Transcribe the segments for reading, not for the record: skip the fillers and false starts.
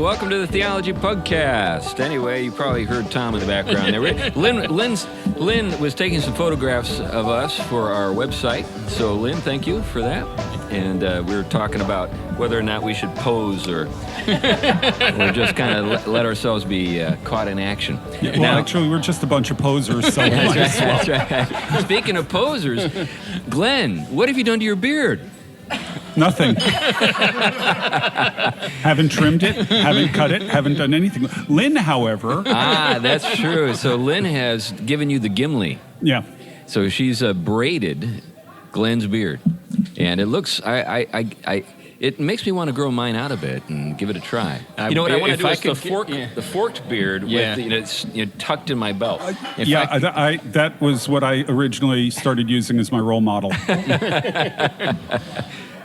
welcome to the Theology Pugcast. Anyway, you probably heard Tom in the background there. Lynn was taking some photographs of us for our website. So, Lynn, thank you for that. And we were talking about whether or not we should pose or just kind of let ourselves be caught in action. Well, now, actually, we're just a bunch of posers. So that's right. Speaking of posers, Glenn, what have you done to your beard? Nothing. Haven't trimmed it, haven't cut it, haven't done anything. Lynn, however... that's true. So Lynn has given you the Gimli. Yeah. So she's braided Glenn's beard. And it looks... it makes me want to grow mine out a bit and give it a try. You know what I want to do is the forked beard with it's tucked in my belt. That was what I originally started using as my role model.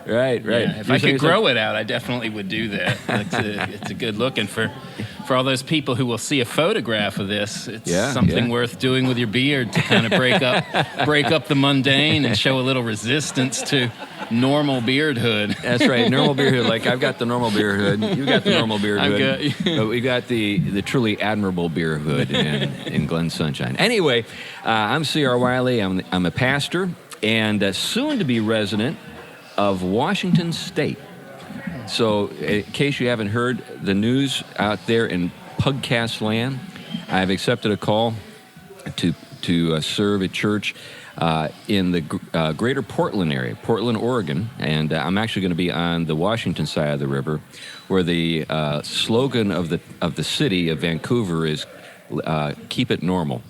Right. Yeah, if I could grow it out, I definitely would do that. It's a good look, and for all those people who will see a photograph of this, it's something worth doing with your beard to kind of break up the mundane and show a little resistance to normal beard hood. That's right, normal beard hood. Like I've got the normal beard hood, you got the normal beard hood, but we got the truly admirable beard hood in Glen Sunshine. Anyway, I'm C.R. Wiley. I'm a pastor and soon to be resident of Washington State. So, in case you haven't heard the news out there in Pugcast land, I've accepted a call to serve a church in the greater Portland area, Portland, Oregon, and I'm actually going to be on the Washington side of the river, where the slogan of the city of Vancouver is "Keep it normal."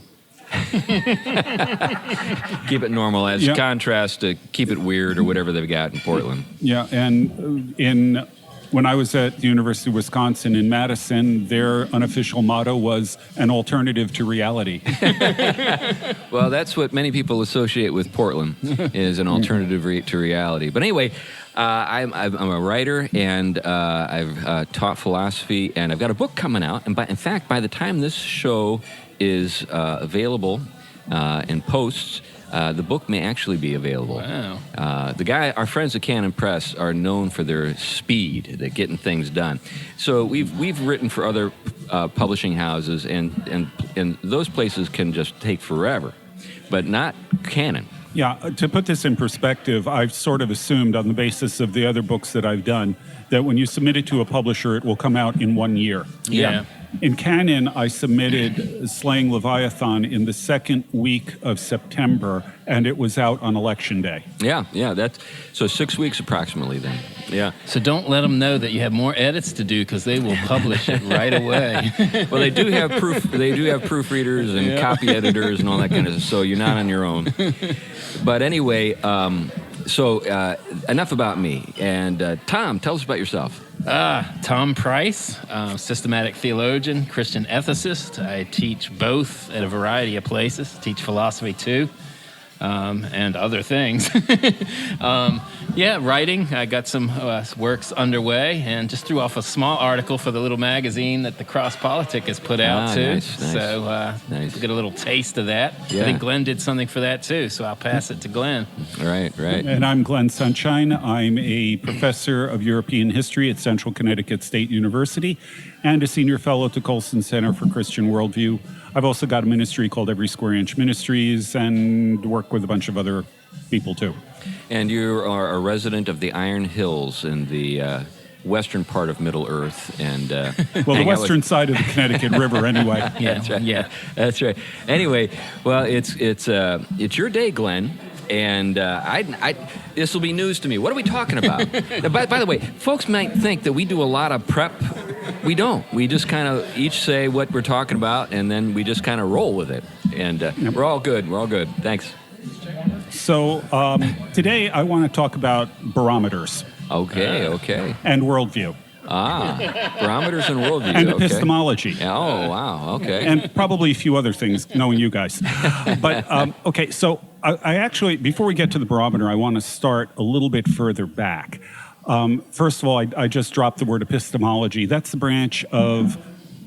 Keep it normal as contrast to keep it weird or whatever they've got in Portland. Yeah, and when I was at the University of Wisconsin in Madison, their unofficial motto was an alternative to reality. Well, that's what many people associate with Portland, is an alternative to reality. But anyway, I'm a writer, and I've taught philosophy, and I've got a book coming out. And in fact, by the time this show is available and posts, the book may actually be available. Wow. Our friends at Canon Press are known for their speed, at getting things done. So we've written for other publishing houses, and those places can just take forever, but not Canon. Yeah, to put this in perspective, I've sort of assumed on the basis of the other books that I've done that when you submit it to a publisher, it will come out in 1 year. Yeah. In Canon, I submitted Slaying Leviathan in the second week of September, and it was out on Election Day. Yeah, that's so 6 weeks approximately then. Yeah. So don't let them know that you have more edits to do, because they will publish it right away. Well, they do have proofreaders and copy editors and all that kind of stuff, so you're not on your own. But anyway, so enough about me. And Tom, tell us about yourself. Tom Price, systematic theologian, Christian ethicist. I teach both at a variety of places. Teach philosophy too, and other things. Writing. I got some works underway, and just threw off a small article for the little magazine that the Cross Politic has put out too. Nice. So get a little taste of that. Yeah. I think Glenn did something for that too, so I'll pass it to Glenn. Right. And I'm Glenn Sunshine. I'm a professor of European history at Central Connecticut State University and a senior fellow at the Colson Center for Christian Worldview. I've also got a ministry called Every Square Inch Ministries and work with a bunch of other people too. And you are a resident of the Iron Hills in the western part of Middle Earth, and well, the western side of the Connecticut River, anyway. That's right. Yeah, that's right. Anyway, well, it's your day, Glenn, and this will be news to me. What are we talking about? By the way, folks might think that we do a lot of prep. We don't. We just kind of each say what we're talking about, and then we just kind of roll with it. And we're all good. We're all good. Thanks. So today I want to talk about barometers. Okay. And worldview. Barometers and worldview. And epistemology. Oh, wow. Okay. And probably a few other things, knowing you guys. But, so I actually, before we get to the barometer, I want to start a little bit further back. First of all, I just dropped the word epistemology. That's the branch of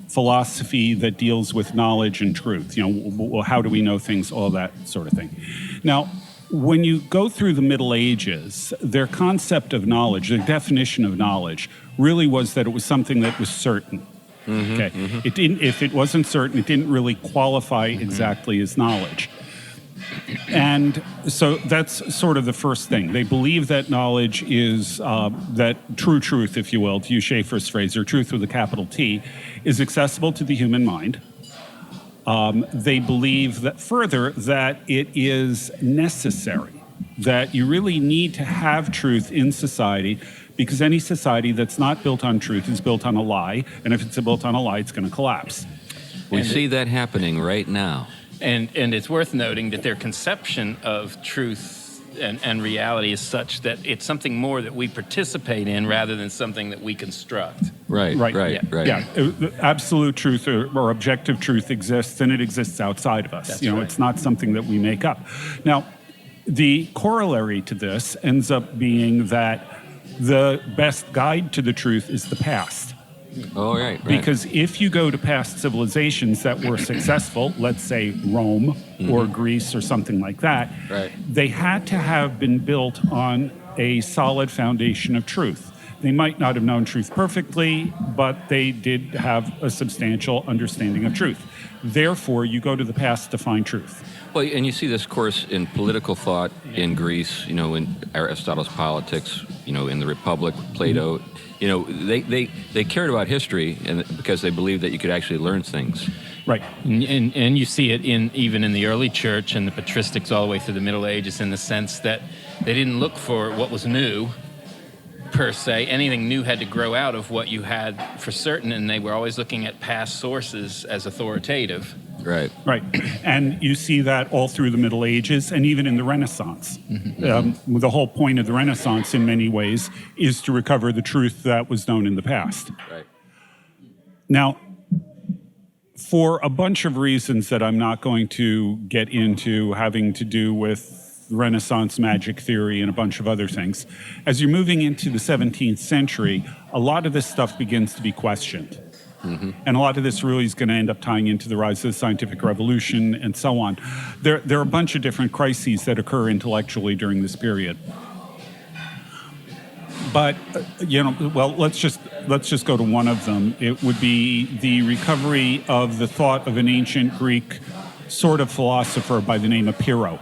philosophy that deals with knowledge and truth. How do we know things, all that sort of thing. Now, when you go through the Middle Ages, their concept of knowledge, their definition of knowledge, really was that it was something that was certain. Okay. It didn't. If it wasn't certain, it didn't really qualify exactly as knowledge. And so that's sort of the first thing. They believe that knowledge is that true truth, if you will, to use Schaeffer's phrase, or truth with a capital T, is accessible to the human mind. They believe that further that it is necessary, that you really need to have truth in society, because any society that's not built on truth is built on a lie, and if it's built on a lie, it's going to collapse. We see that happening right now. And it's worth noting that their conception of truth and reality is such that it's something more that we participate in rather than something that we construct. Right. Absolute truth or objective truth exists, and it exists outside of us. That's It's not something that we make up. Now, the corollary to this ends up being that the best guide to the truth is the past. Oh, right. Because if you go to past civilizations that were successful, let's say Rome or Greece or something like that, they had to have been built on a solid foundation of truth. They might not have known truth perfectly, but they did have a substantial understanding of truth. Therefore, you go to the past to find truth. Well, and you see this course in political thought in Greece, in Aristotle's Politics, in the Republic, Plato. They cared about history because they believed that you could actually learn things. Right. And you see it even in the early church and the patristics all the way through the Middle Ages, in the sense that they didn't look for what was new, per se. Anything new had to grow out of what you had for certain, and they were always looking at past sources as authoritative. Right. And you see that all through the Middle Ages and even in the Renaissance. The whole point of the Renaissance, in many ways, is to recover the truth that was known in the past. Right. Now, for a bunch of reasons that I'm not going to get into, having to do with Renaissance magic theory and a bunch of other things, as you're moving into the 17th century, a lot of this stuff begins to be questioned. And a lot of this really is going to end up tying into the rise of the scientific revolution and so on. There are a bunch of different crises that occur intellectually during this period. But, let's just go to one of them. It would be the recovery of the thought of an ancient Greek sort of philosopher by the name of Pyrrho.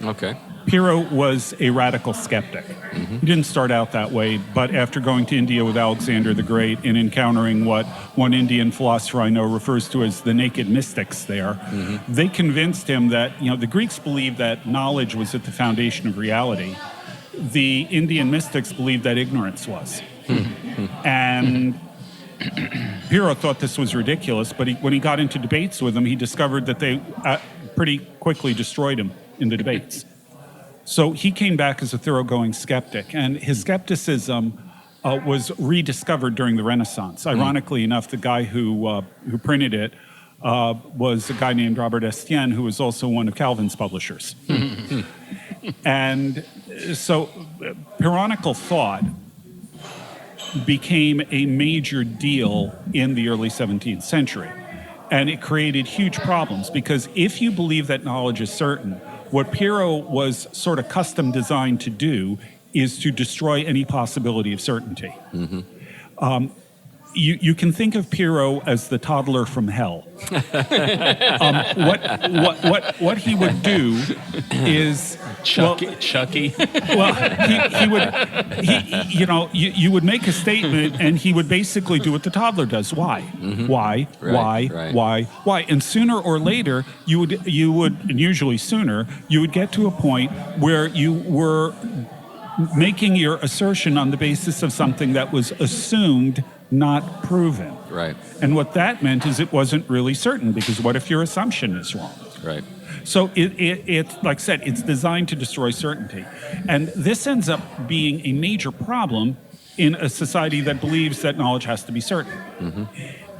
Okay. Pyrrho was a radical skeptic. He didn't start out that way, but after going to India with Alexander the Great and encountering what one Indian philosopher I know refers to as the naked mystics there, they convinced him that, the Greeks believed that knowledge was at the foundation of reality. The Indian mystics believed that ignorance was. And Pyrrho thought this was ridiculous, but when he got into debates with them, he discovered that they pretty quickly destroyed him in the debates. So he came back as a thoroughgoing skeptic, and his skepticism was rediscovered during the Renaissance. Ironically enough, the guy who printed it was a guy named Robert Estienne, who was also one of Calvin's publishers. And so Pyrrhonical thought became a major deal in the early 17th century. And it created huge problems, because if you believe that knowledge is certain, what Pyrrho was sort of custom designed to do is to destroy any possibility of certainty. You can think of Pyrrho as the toddler from hell. What he would do is Chucky. Well, you would make a statement, and he would basically do what the toddler does. Why? Why? And sooner or later, you would, and usually sooner, you would get to a point where you were making your assertion on the basis of something that was assumed, not proven. Right. And what that meant is it wasn't really certain, because what if your assumption is wrong? Right. So it's like I said, it's designed to destroy certainty. And this ends up being a major problem in a society that believes that knowledge has to be certain.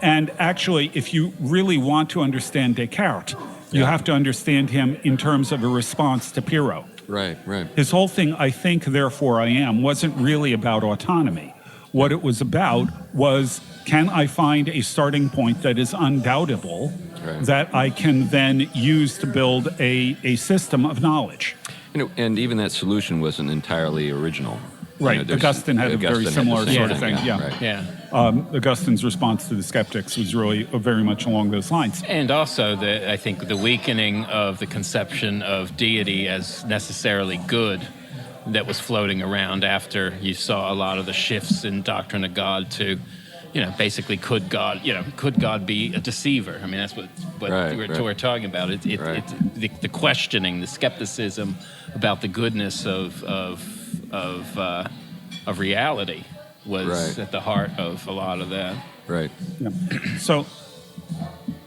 And actually, if you really want to understand Descartes, you have to understand him in terms of a response to Pyrrho. Right. His whole thing, I think, therefore I am, wasn't really about autonomy. What it was about was, can I find a starting point that is undoubtable that I can then use to build a system of knowledge? And even that solution wasn't entirely original. Right. Augustine had a very similar sort of thing. Yeah. Yeah. Yeah. Augustine's response to the skeptics was really very much along those lines. And also, I think the weakening of the conception of deity as necessarily good that was floating around after you saw a lot of the shifts in doctrine of God to, basically could God be a deceiver? I mean, that's what we're talking about. It's the questioning, the skepticism about the goodness of reality was at the heart of a lot of that. Right. Yeah. So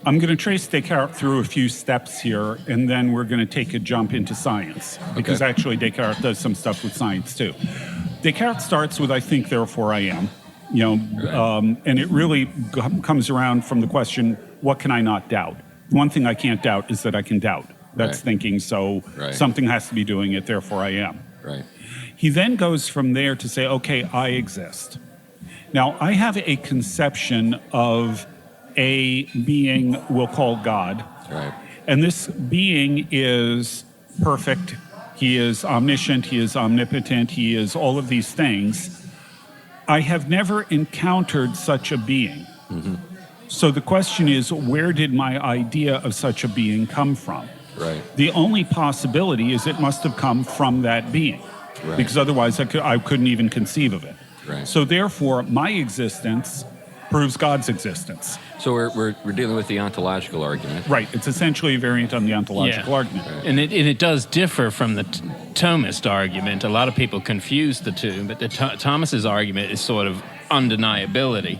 I'm going to trace Descartes through a few steps here, and then we're going to take a jump into science, because actually Descartes does some stuff with science too. Descartes starts with, I think, therefore I am, and it really comes around from the question, what can I not doubt? One thing I can't doubt is that I can doubt. That's thinking, so something has to be doing it, therefore I am. Right. He then goes from there to say, okay, I exist. Now, I have a conception of a being we'll call God. Right. And this being is perfect. He is omniscient. He is omnipotent. He is all of these things. I have never encountered such a being. Mm-hmm. So the question is, where did my idea of such a being come from? Right. The only possibility is it must have come from that being. Right. Because otherwise I couldn't even conceive of it. Right. So therefore, my existence proves God's existence. So we're dealing with the ontological argument. Right. It's essentially a variant on the ontological argument. Right. And it does differ from the Thomist argument. A lot of people confuse the two, but the Thomas's argument is sort of undeniability,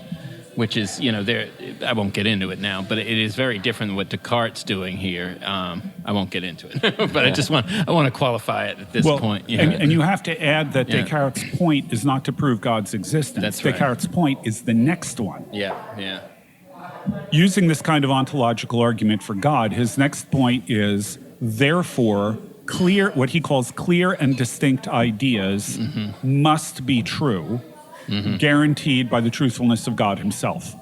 which is, I won't get into it now, but it is very different than what Descartes' doing here. I won't get into it, but I want to qualify it at this point. And you have to add that Descartes' point is not to prove God's existence. That's right. Descartes' point is the next one. Yeah. Using this kind of ontological argument for God, his next point is, therefore, what he calls clear and distinct ideas must be true, guaranteed by the truthfulness of God himself.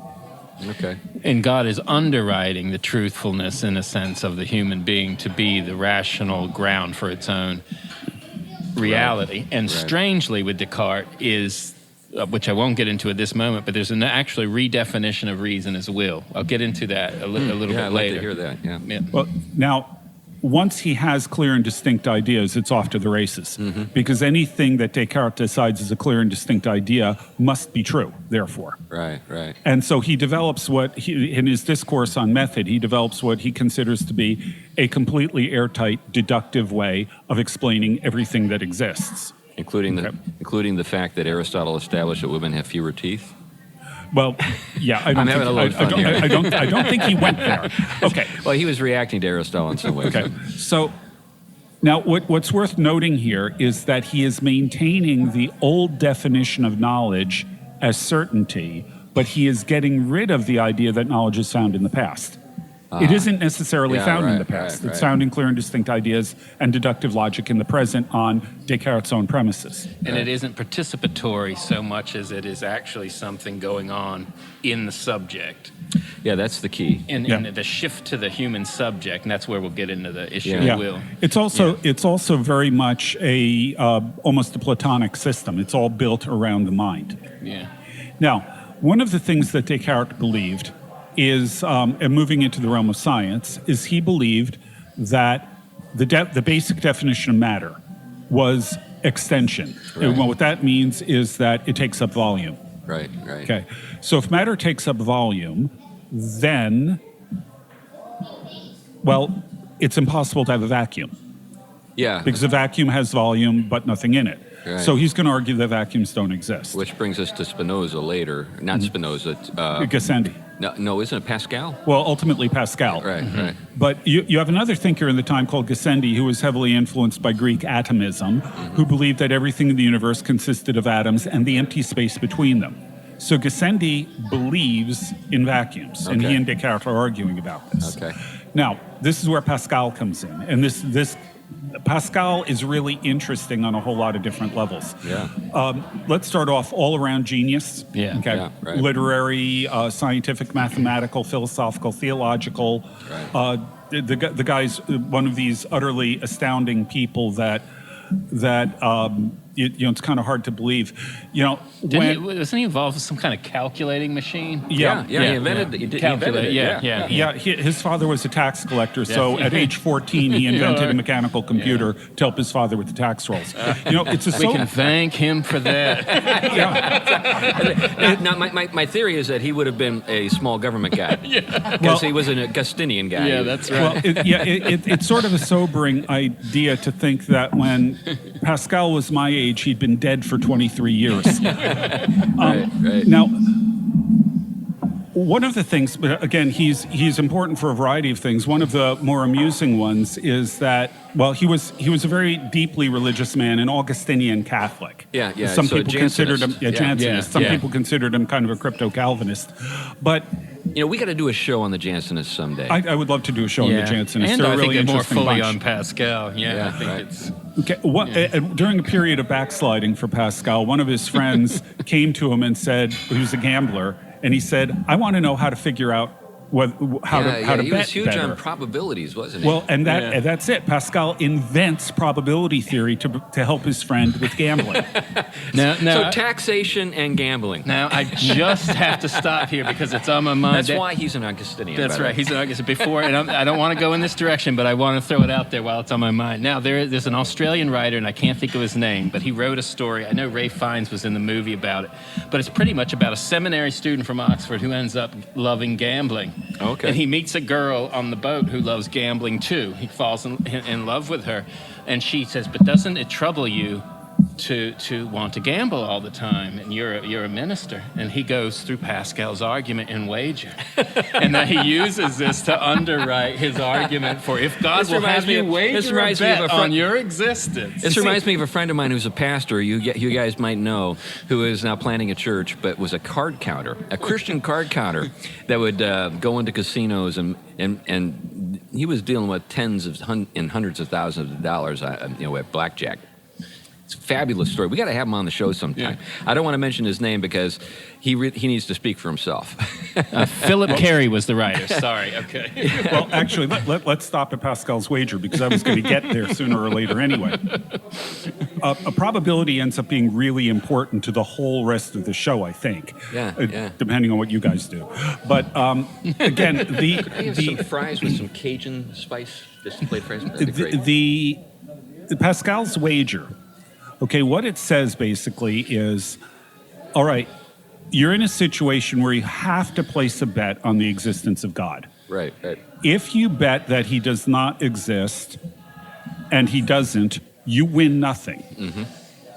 Okay. And God is underwriting the truthfulness, in a sense, of the human being to be the rational ground for its own reality. Right. And strangely, with Descartes is, which I won't get into at this moment, but there's an actually redefinition of reason as will. I'll get into that a little bit I'd later. like to hear that. Yeah. Well, now, once he has clear and distinct ideas, it's off to the races. Because anything that Descartes decides is a clear and distinct idea must be true, therefore. Right. And so he develops in his discourse on method, he develops what he considers to be a completely airtight, deductive way of explaining everything that exists. Including the fact that Aristotle established that women have fewer teeth? Well, yeah, I don't think he went there. Okay. Well, he was reacting to Aristotle in some way. Okay. So now what's worth noting here is that he is maintaining the old definition of knowledge as certainty, but he is getting rid of the idea that knowledge is found in the past. It isn't necessarily found in the past. It's found in clear and distinct ideas and deductive logic in the present on Descartes' own premises. And it isn't participatory so much as it is actually something going on in the subject. Yeah, that's the key. And the shift to the human subject, and that's where we'll get into the issue of will. It's also very much almost a Platonic system. It's all built around the mind. Yeah. Now, one of the things that Descartes believed is, and moving into the realm of science, is he believed that the basic definition of matter was extension. Right. And what that means is that it takes up volume. Right. Okay. So if matter takes up volume, then, it's impossible to have a vacuum. Yeah. Because a vacuum has volume, but nothing in it. Right. So he's going to argue that vacuums don't exist. Which brings us to Spinoza later. Not Spinoza. Gassendi. No, isn't it Pascal? Well, ultimately Pascal. Right. But you have another thinker in the time called Gassendi, who was heavily influenced by Greek atomism, who believed that everything in the universe consisted of atoms and the empty space between them. So Gassendi believes in vacuums, and he and Descartes are arguing about this. Okay. Now, this is where Pascal comes in, and this Pascal is really interesting on a whole lot of different levels. Yeah. Let's start off all around genius. Yeah. Okay. Yeah, right. Literary, scientific, mathematical, philosophical, theological. Right. The guy's one of these utterly astounding people that that it's kind of hard to believe. Wasn't he involved with some kind of calculating machine? Yeah. He invented it. His father was a tax collector, so at age 14 he invented a mechanical computer to help his father with the tax rolls. We can thank him for that. Now, my theory is that he would have been a small government guy because he was an Augustinian guy. Yeah, that's right. Well, it's sort of a sobering idea to think that when Pascal was my age, he'd been dead for 23 years. Right. Now, one of the things, but again, he's important for a variety of things. One of the more amusing ones is that, he was a very deeply religious man, an Augustinian Catholic. Yeah. Some so people considered him a Jansenist. Some people considered him kind of a crypto-Calvinist. But we got to do a show on the Jansenists someday. I would love to do a show on the Jansenists. And They're I really think more interesting fully bunch. on Pascal. I think it's... Okay. During a period of backsliding for Pascal, one of his friends came to him and said, he was a gambler, and he said, "I want to know how to figure out how to bet He was huge better." on probabilities, wasn't he? Well, and that's it. Pascal invents probability theory to help his friend with gambling. So taxation and gambling. Now, I just have to stop here because it's on my mind. That's why he's an Augustinian. That's right. He's an Augustinian. Before, and I don't want to go in this direction, but I want to throw it out there while it's on my mind. Now, there's an Australian writer, and I can't think of his name, but he wrote a story. I know Ray Fiennes was in the movie about it, but it's pretty much about a seminary student from Oxford who ends up loving gambling. Okay. And he meets a girl on the boat who loves gambling too. He falls in love with her, and she says, "But doesn't it trouble you to want to gamble all the time? And you're a minister." And he goes through Pascal's argument in Wager, and that he uses this to underwrite his argument for if God will have you wager a bet on your existence. This reminds me of a friend of mine who's a pastor, you guys might know, who is now planning a church, but was a card counter, a Christian card counter that would go into casinos and he was dealing with tens of and hundreds of thousands of dollars, at blackjack. It's a fabulous story. We got to have him on the show sometime. I don't want to mention his name because he needs to speak for himself. Philip Carey was the writer. Sorry. Okay. Well, actually, let's stop at Pascal's wager because I was going to get there sooner or later anyway. A probability ends up being really important to the whole rest of the show, I think. Depending on what you guys do. But again, some fries with some Cajun spice, displayed fries. That'd be great. The Pascal's wager. Okay, what it says basically is, all right, you're in a situation where you have to place a bet on the existence of God. Right. If you bet that he does not exist and he doesn't, you win nothing. Mm-hmm.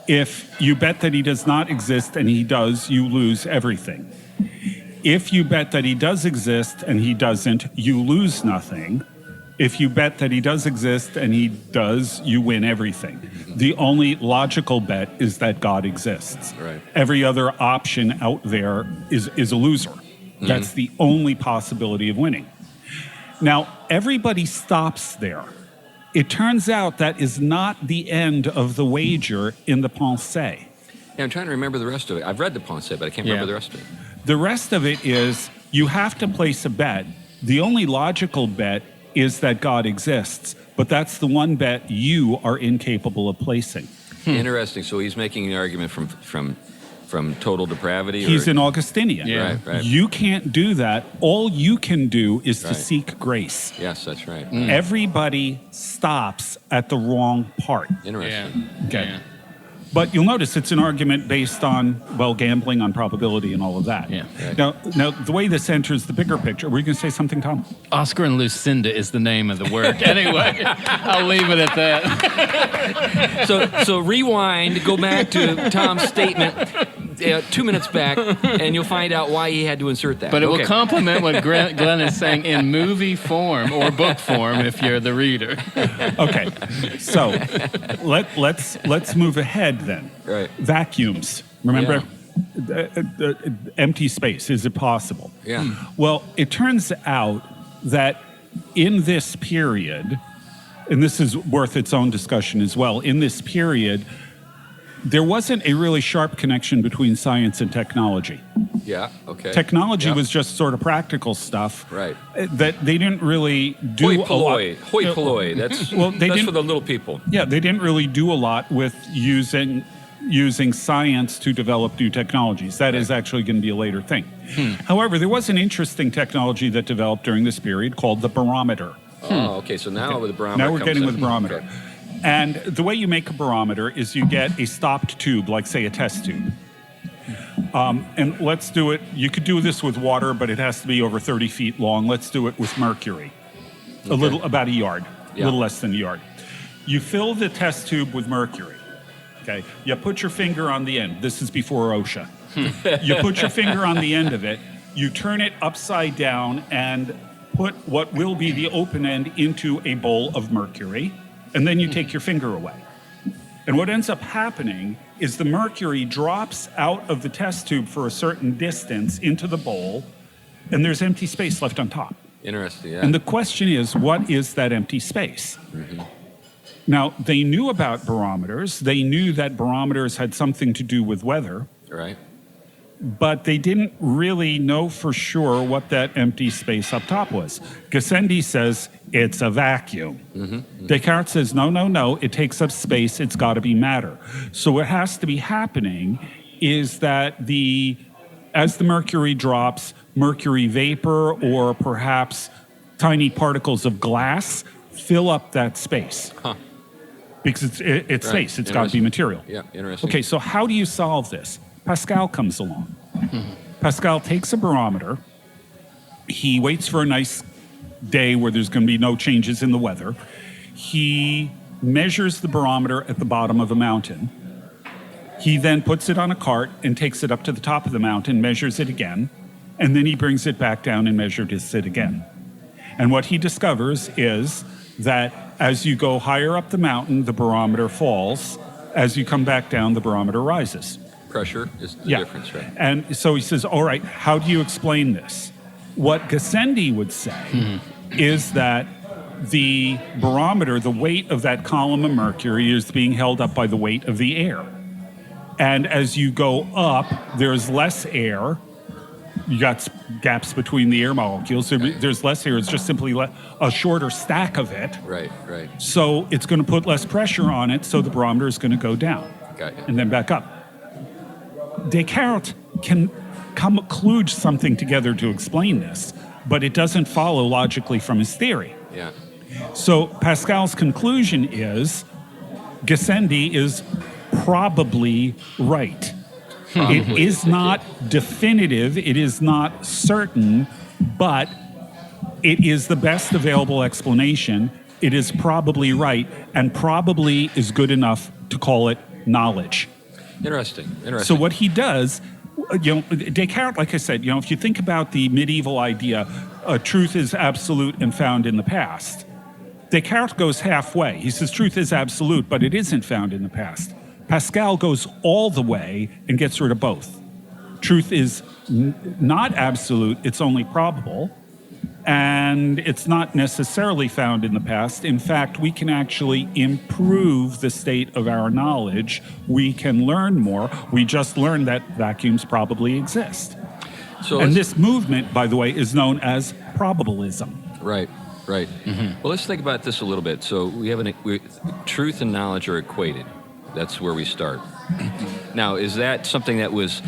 If you bet that he does not exist and he does, you lose everything. If you bet that he does exist and he doesn't, you lose nothing. If you bet that he does exist and he does, you win everything. The only logical bet is that God exists. Right. Every other option out there is a loser. That's the only possibility of winning. Now, everybody stops there. It turns out that is not the end of the wager in the Pensée. Yeah, I'm trying to remember the rest of it. I've read the Pensée, but I can't remember the rest of it. The rest of it is you have to place a bet. The only logical bet is that God exists, but that's the one bet you are incapable of placing. Interesting. So he's making an argument from total depravity? He's an Augustinian. Yeah. Right. You can't do that. All you can do is to seek grace. Yes, that's right. Everybody stops at the wrong part. Interesting. Yeah. Okay. Yeah. But you'll notice it's an argument based on, gambling, on probability and all of that. Yeah. Right. Now, the way this enters the bigger picture, were you going to say something, Tom? Oscar and Lucinda is the name of the work. Anyway, I'll leave it at that. So rewind, go back to Tom's statement 2 minutes back, and you'll find out why he had to insert that. But it will complement what Glenn is saying in movie form or book form if you're the reader. Okay, so let's move ahead then. Right. Vacuums. Remember? Empty space. Is it possible? Yeah. Well, it turns out that in this period, and this is worth its own discussion as well, in this period, there wasn't a really sharp connection between science and technology. Yeah, okay. Technology was just sort of practical stuff. Right. That they didn't really do Hoi polloi. Hoi polloi. That's, that's for the little people. Yeah, they didn't really do a lot with using science to develop new technologies. That is actually going to be a later thing. However, there was an interesting technology that developed during this period called the barometer. Oh, okay. So now with the barometer. Now we're getting with the barometer. Okay. And the way you make a barometer is you get a stopped tube, like say a test tube. And let's do it. You could do this with water, but it has to be over 30 feet long. Let's do it with mercury. Okay. About a yard, a little less than a yard. You fill the test tube with mercury. Okay. You put your finger on the end. This is before OSHA. You put your finger on the end of it. You turn it upside down and put what will be the open end into a bowl of mercury. And then you take your finger away. And what ends up happening is the mercury drops out of the test tube for a certain distance into the bowl, and there's empty space left on top. Interesting, yeah. And the question is, what is that empty space? Now, they knew about barometers. They knew that barometers had something to do with weather. Right. But they didn't really know for sure what that empty space up top was. Gassendi says it's a vacuum. Descartes says, no, it takes up space, it's got to be matter. So what has to be happening is that as the mercury drops, mercury vapor or perhaps tiny particles of glass fill up that space. Because it's space, it's got to be material. Yeah, interesting. Okay, so how do you solve this? Pascal comes along. Pascal takes a barometer. He waits for a nice day where there's going to be no changes in the weather. He measures the barometer at the bottom of a mountain. He then puts it on a cart and takes it up to the top of the mountain, measures it again, and then he brings it back down and measures it again. And what he discovers is that as you go higher up the mountain, the barometer falls. As you come back down, the barometer rises. Pressure is the difference, right? And so he says, all right, how do you explain this? What Gassendi would say is that the barometer, the weight of that column of mercury is being held up by the weight of the air. And as you go up, there's less air. You got gaps between the air molecules. There's less air. It's just simply a shorter stack of it. Right. So it's going to put less pressure on it, so the barometer is going to go down. Got you. And then back up. Descartes can kludge something together to explain this, but it doesn't follow logically from his theory. Yeah. So Pascal's conclusion is Gassendi is probably right. It is not definitive, it is not certain, but it is the best available explanation. It is probably right, and probably is good enough to call it knowledge. Interesting. So what he does, Descartes, like I said, if you think about the medieval idea, truth is absolute and found in the past. Descartes goes halfway. He says truth is absolute, but it isn't found in the past. Pascal goes all the way and gets rid of both. Truth is not absolute, it's only probable, and it's not necessarily found in the past. In fact, we can actually improve the state of our knowledge. We can learn more. We just learned that vacuums probably exist. And this movement, by the way, is known as probabilism. Right. Well, let's think about this a little bit. So we have truth and knowledge are equated. That's where we start. Now, is that something that was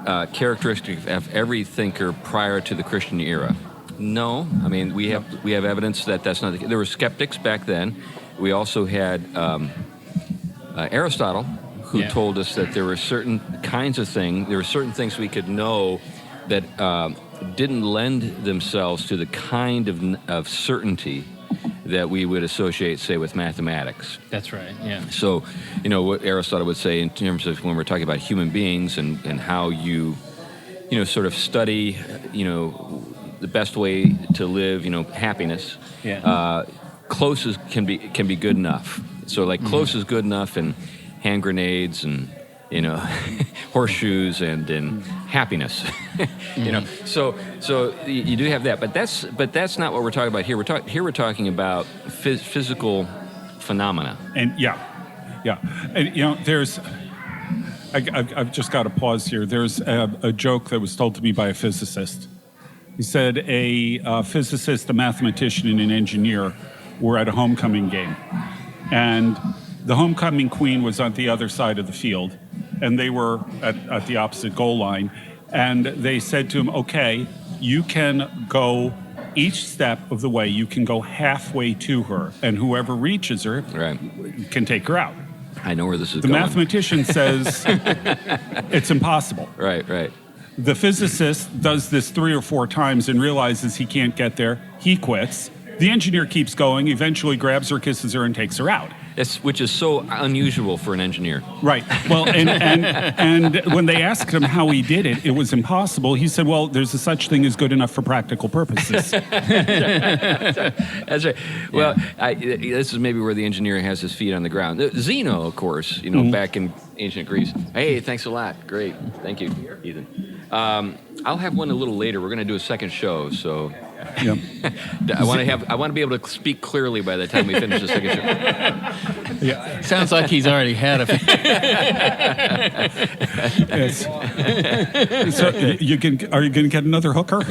characteristic of every thinker prior to the Christian era? No. I mean, we have evidence that that's not the case. There were skeptics back then. We also had Aristotle, who told us that there were certain kinds of things, there were certain things we could know that didn't lend themselves to the kind of certainty that we would associate, say, with mathematics. That's right, yeah. So, what Aristotle would say in terms of when we're talking about human beings and how you sort of study, the best way to live, happiness. Yeah. Close can be good enough. So like close is good enough in hand grenades and horseshoes and happiness. So you do have that, but that's not what we're talking about here. We're talking about physical phenomena. And and I've just got to pause here. There's a joke that was told to me by a physicist. He said a physicist, a mathematician, and an engineer were at a homecoming game. And the homecoming queen was on the other side of the field, and they were at the opposite goal line. And they said to him, okay, you can go each step of the way, you can go halfway to her, and whoever reaches her can take her out. I know where this is going. The mathematician says it's impossible. Right. The physicist does this 3 or 4 times and realizes he can't get there. He quits. The engineer keeps going, eventually grabs her, kisses her, and takes her out. Which is so unusual for an engineer. Right. Well, and when they asked him how he did it, it was impossible. He said, well, there's a such thing as good enough for practical purposes. That's right. Well, this is maybe where the engineer has his feet on the ground. Zeno, of course, back in ancient Greece. Hey, thanks a lot. Great. Thank you, Ethan. I'll have one a little later. We're going to do a second show, so... Yep. I want to be able to speak clearly by the time we finish the second show. Yeah. Sounds like he's already had a. Yes. So are you going to get another hooker?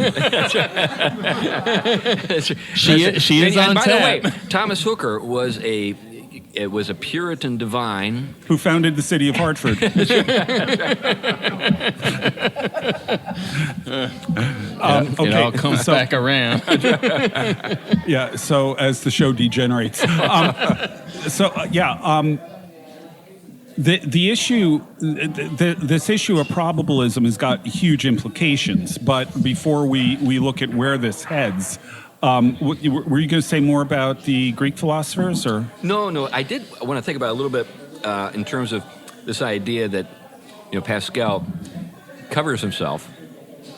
She is on by tap. the way, Thomas Hooker was a Puritan divine who founded the city of Hartford. Okay. It all comes back around. Yeah. So as the show degenerates, the issue, this issue of probabilism has got huge implications. But before we look at where this heads. Were you going to say more about the Greek philosophers, or? No. I did want to think about a little bit in terms of this idea that Pascal covers himself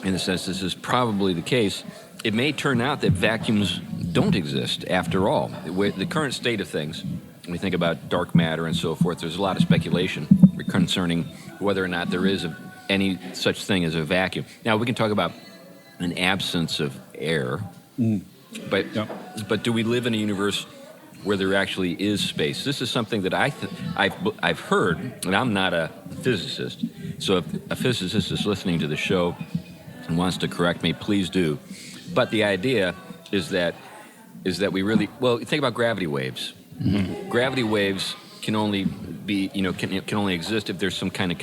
in the sense this is probably the case. It may turn out that vacuums don't exist after all. The current state of things, when we think about dark matter and so forth, there's a lot of speculation concerning whether or not there is any such thing as a vacuum. Now, we can talk about an absence of air. But do we live in a universe where there actually is space? This is something that I've heard, and I'm not a physicist. So if a physicist is listening to the show and wants to correct me, please do. But the idea is that we really think about gravity waves. Mm-hmm. Gravity waves can only be can only exist if there's some kind of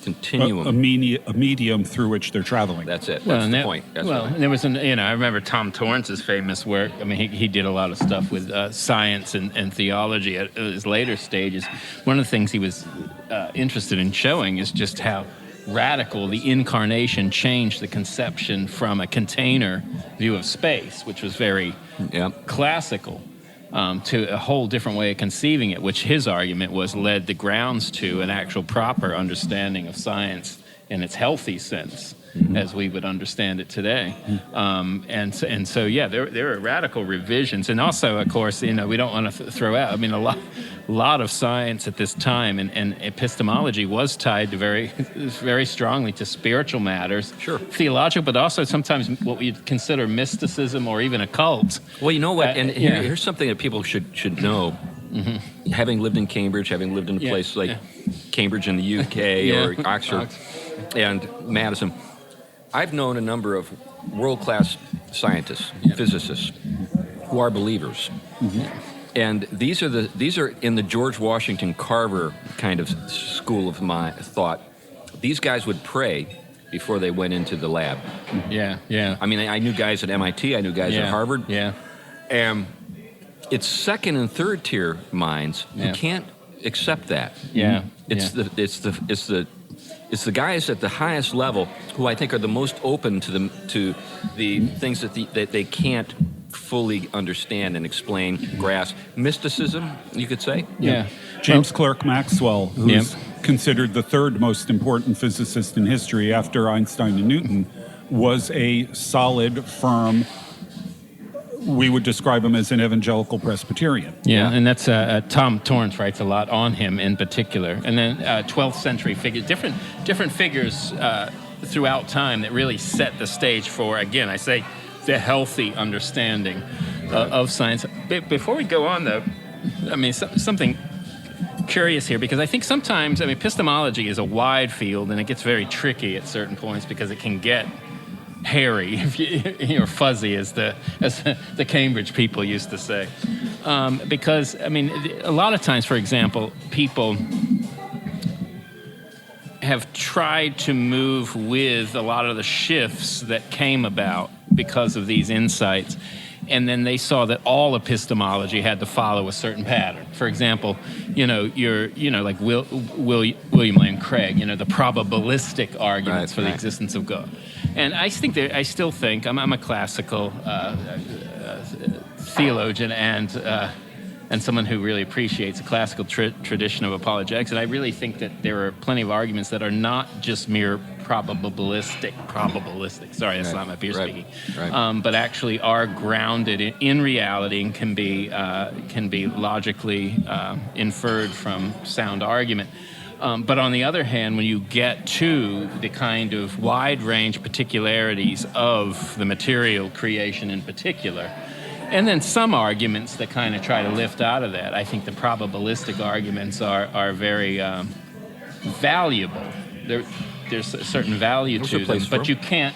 continuum. A medium through which they're traveling. That's it. That's the point. There was I remember Tom Torrance's famous work. I mean, he did a lot of stuff with science and theology at his later stages. One of the things he was interested in showing is just how radical the incarnation changed the conception from a container view of space, which was very classical, to a whole different way of conceiving it, which his argument was led the grounds to an actual proper understanding of science in its healthy sense, as we would understand it today. There are radical revisions. And also, of course, we don't want to throw out, a lot of science at this time and epistemology was tied to very strongly to spiritual matters. Sure. Theological, but also sometimes what we consider mysticism or even occult. Well, you know what? Here's something that people should know. Mm-hmm. Having lived in Cambridge, having lived in a place like Cambridge in the UK or Oxford and Madison, I've known a number of world-class scientists, physicists, who are believers. Mm-hmm. And these are in the George Washington Carver kind of school of thought. These guys would pray before they went into the lab. Yeah. I mean, I knew guys at MIT, I knew guys at Harvard. Yeah. And it's second and third tier minds who can't accept that. Yeah. It's the guys at the highest who I think are the most open to the things that they can't fully understand and explain, grasp. Mysticism, you could say. Yeah. James Clerk Maxwell, who's considered the third most important physicist in history after Einstein and Newton, was a solid, firm, we would describe him as an evangelical Presbyterian. Yeah, and that's Tom Torrance writes a lot on him in particular. And then 12th century figures, different figures throughout time that really set the stage for, again, I say, the healthy understanding of science. Before we go on, though, I mean, something curious here because I think sometimes, epistemology is a wide field and it gets very tricky at certain points because it can get hairy, or fuzzy, as the Cambridge people used to say. Because, a lot of times, for example, people have tried to move with a lot of the shifts that came about because of these insights. And then they saw that all epistemology had to follow a certain pattern. For example, like William Lane Craig, the probabilistic arguments for the existence of God. And I still think I'm a classical theologian and someone who really appreciates the classical tradition of apologetics. And I really think that there are plenty of arguments that are not just mere probabilistic. Sorry, that's not my peer speaking. Right. But actually are grounded in reality and can be logically inferred from sound argument. But on the other hand, when you get to the kind of wide range particularities of the material creation in particular, and then some arguments that kind of try to lift out of that, I think the probabilistic arguments are very valuable. There's a certain value to them, but you can't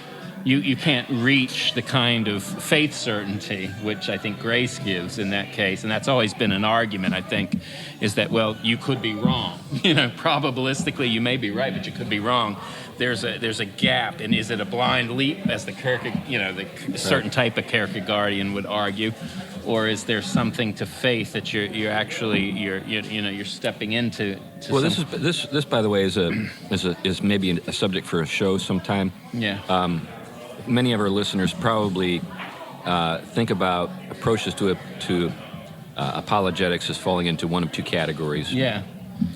reach the kind of faith certainty which I think grace gives in that case, and that's always been an argument, I think, is that, well, you could be wrong. Probabilistically you may be right, but you could be wrong. There's a gap, and is it a blind leap, as the certain type of Kierkegaardian would argue, or is there something to faith that you're stepping into? Well, this by the way is maybe a subject for a show sometime. Yeah. Many of our listeners probably think about approaches to apologetics as falling into one of two categories. Yeah.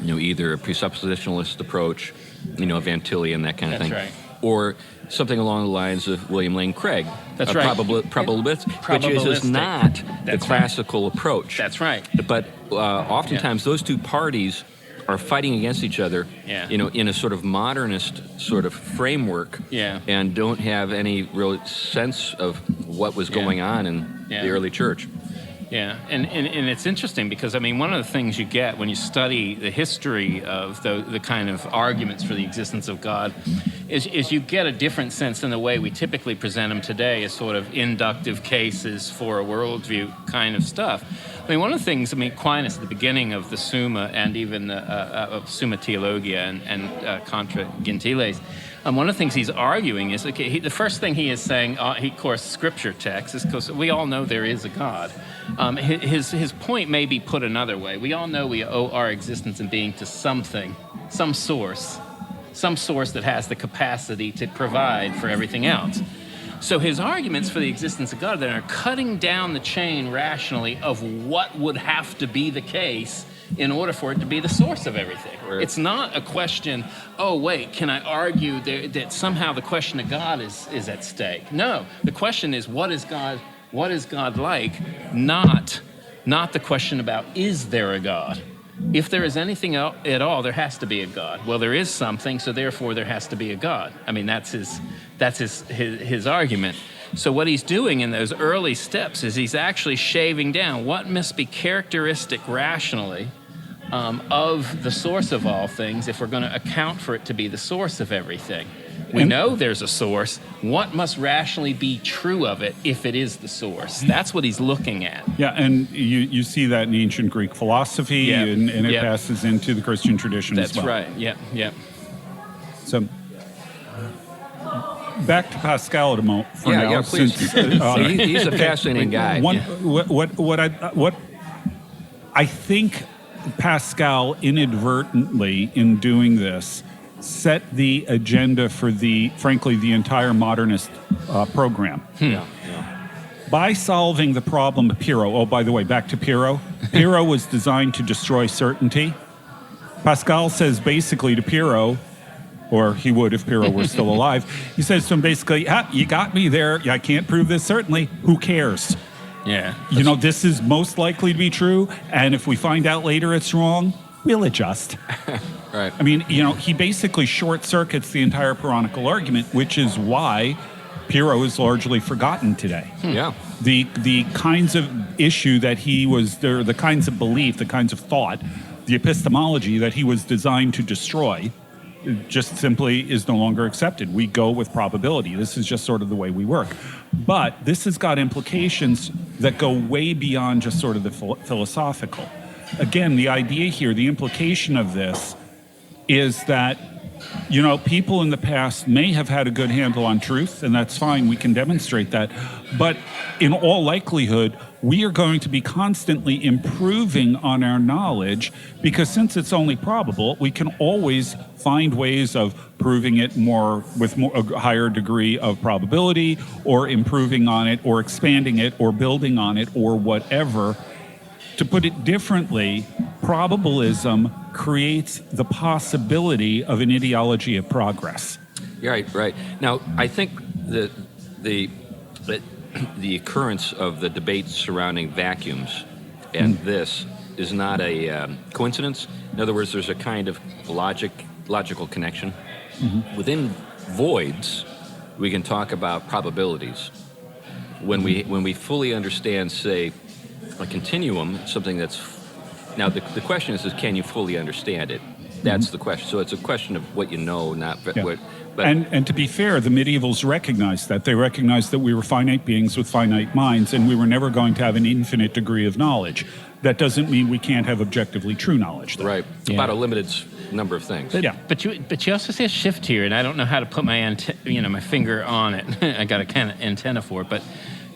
Either a presuppositionalist approach, Van Tilly and that kind of thing. That's right. Or something along the lines of William Lane Craig. That's right. Probabilistic, which is not the classical approach. That's right. But oftentimes those two parties are fighting against each other, in a sort of modernist sort of framework, and don't have any real sense of what was going on in the early church. Yeah, and it's interesting because, one of the things you get when you study the history of the kind of arguments for the existence of God is you get a different sense than the way we typically present them today as sort of inductive cases for a worldview kind of stuff. One of the things, Aquinas at the beginning of the Summa and even the Summa Theologia and Contra Gentiles, one of the things he's arguing is, the first thing he is saying, he quotes scripture text, is because we all know there is a God. His point may be put another way. We all know we owe our existence and being to something, some source that has the capacity to provide for everything else. So his arguments for the existence of God then are cutting down the chain rationally of what would have to be the case in order for it to be the source of everything. Right. It's not a question, can I argue that somehow the question of God is at stake? No, the question is, what is God like? Not the question about, is there a God? If there is anything at all, there has to be a God. Well, there is something, so therefore there has to be a God. That's his argument. So what he's doing in those early steps is he's actually shaving down what must be characteristic rationally of the source of all things if we're going to account for it to be the source of everything. We know there's a source. What must rationally be true of it if it is the source? That's what he's looking at. Yeah, and you see that in ancient Greek philosophy, and it passes into the Christian tradition as well. That's right, yeah. So, back to Pascal now. Please. He's a fascinating guy. What I think Pascal inadvertently, in doing this, set the agenda for the entire modernist program. By solving the problem of Pyrrho. Oh, by the way, back to Pyrrho. Pyrrho was designed to destroy certainty. Pascal says basically to Pyrrho, or he would if Pyrrho were still alive, he says to him basically, you got me there. I can't prove this certainly. Who cares? Yeah. This is most likely to be true, and if we find out later it's wrong, we'll adjust. Right. He basically short-circuits the entire Pyrrhonical argument, which is why Pyrrho is largely forgotten today. Yeah. The kinds of issue that he was there, the kinds of belief, the kinds of thought the epistemology that he was designed to destroy just simply is no longer accepted. We go with probability. This is just sort of the way we work. But this has got implications that go way beyond just sort of the philosophical. Again, the idea here, the implication of this is that, you know, people in the past may have had a good handle on truth, and that's fine, we can demonstrate that. But in all likelihood, we are going to be constantly improving on our knowledge, because since it's only probable, we can always find ways of proving it with a higher degree of probability, or improving on it, or expanding it, or building on it, or whatever. To put it differently, probabilism creates the possibility of an ideology of progress. Right. Now, I think the occurrence of the debates surrounding vacuums and this is not a coincidence. In other words, there's a kind of logical connection. Within voids, we can talk about probabilities. When we fully understand, say, a continuum, something that's... Now, the question is can you fully understand it? That's the question. So it's a question of what you know, not what... But, and to be fair, the medievals recognized that. They recognized that we were finite beings with finite minds, and we were never going to have an infinite degree of knowledge. That doesn't mean we can't have objectively true knowledge, though. Right. About a limited number of things. But you also see a shift here, and I don't know how to put my my finger on it. I got a kind of antenna for it, but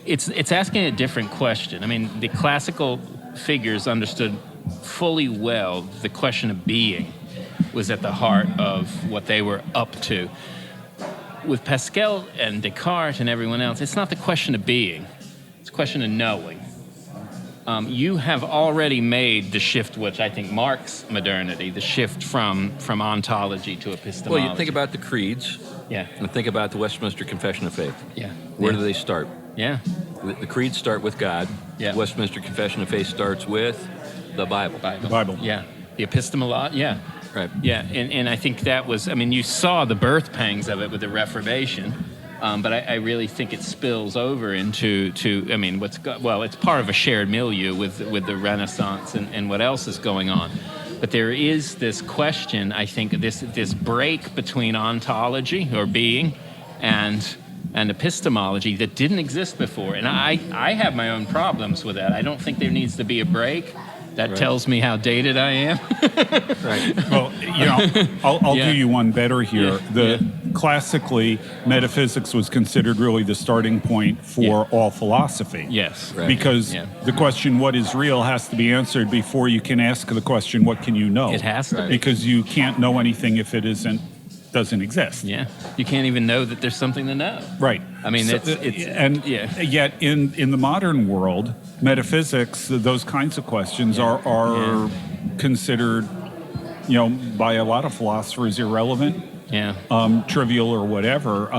it's asking a different question. I mean, the classical figures understood fully well the question of being was at the heart of what they were up to. With Pascal and Descartes and everyone else, it's not the question of being, it's a question of knowing. You have already made the shift, which I think marks modernity, the shift from ontology to epistemology. Well, you think about the creeds, and think about the Westminster Confession of Faith. Where do they start? The creeds start with God. Westminster Confession of Faith starts with the Bible. The Bible. The epistemology. Right. And I think that was, I mean, you saw the birth pangs of it with the Reformation, but I really think it spills over into I mean, it's part of a shared milieu with the Renaissance and what else is going on. But there is this question, I think, this break between ontology or being and epistemology that didn't exist before. And I have my own problems with that. I don't think there needs to be a break. That tells me how dated I am. Well, you know, I'll do you one better here. Classically, metaphysics was considered really the starting point for all philosophy. Because the question, what is real, has to be answered before you can ask the question, what can you know? It has to be. Because you can't know anything if it doesn't exist. You can't even know that there's something to know. Right. I mean, yet in the modern world, metaphysics, those kinds of questions are considered, you know, by a lot of philosophers irrelevant, trivial or whatever,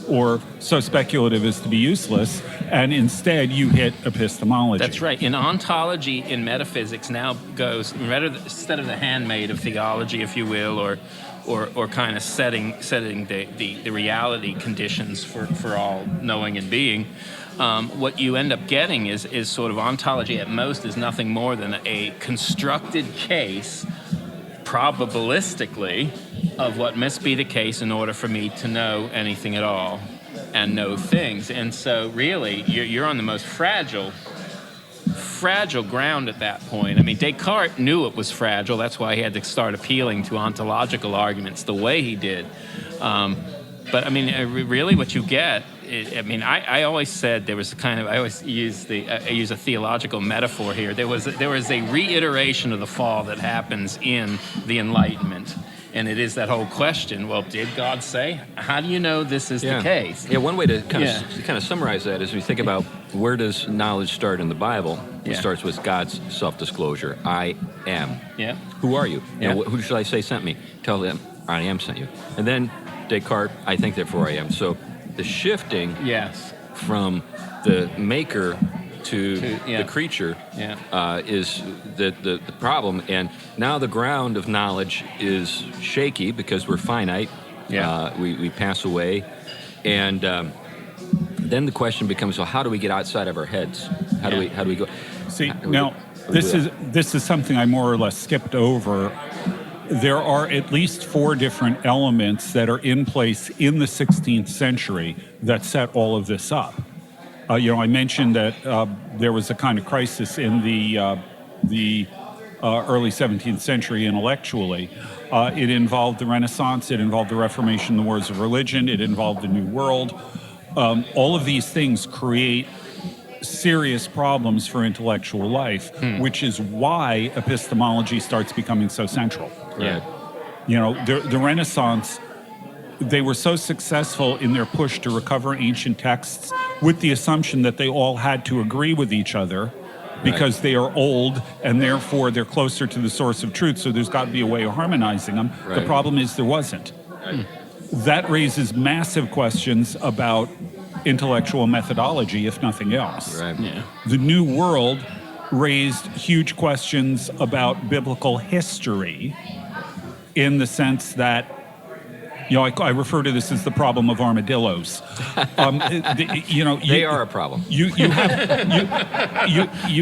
or so speculative as to be useless, and instead you hit epistemology. That's right. In ontology, in metaphysics now goes, instead of the handmaid of theology, if you will, or kind of setting the reality conditions for all knowing and being, what you end up getting is sort of ontology at most is nothing more than a constructed case, probabilistically, of what must be the case in order for me to know anything at all and know things. And so really, you're on the most fragile ground at that point. I mean, Descartes knew it was fragile. That's why he had to start appealing to ontological arguments the way he did. But I mean, really what you get, I always said there was I always use a theological metaphor here. There was a reiteration of the fall that happens in the Enlightenment. And it is that whole question, well, did God say? How do you know this is the case? Yeah, one way to kind of summarize that is we think about where does knowledge start in the Bible? It starts with God's self-disclosure. I am. Who are you? Who should I say sent me? Tell them I am sent you. And then Descartes, I think, therefore I am. So the shifting from the maker to the creature is the problem. And now the ground of knowledge is shaky because we're finite. We pass away. And then the question becomes, well, how do we get outside of our heads? How do we go? See, now, This is something I more or less skipped over. There are at least 4 different elements that are in place in the 16th century that set all of this up. I mentioned that there was a kind of crisis in the early 17th century intellectually. It involved the Renaissance, it involved the Reformation, the wars of religion, it involved the New World. All of these things create serious problems for intellectual life, which is why epistemology starts becoming so central. Yeah. The Renaissance, they were so successful in their push to recover ancient texts with the assumption that they all had to agree with each other because they are old and therefore they're closer to the source of truth, so there's got to be a way of harmonizing them. Right. The problem is there wasn't. Right. That raises massive questions about intellectual methodology, if nothing else. Right. Yeah. The New World raised huge questions about biblical history in the sense that, I refer to this as the problem of armadillos. They are a problem. You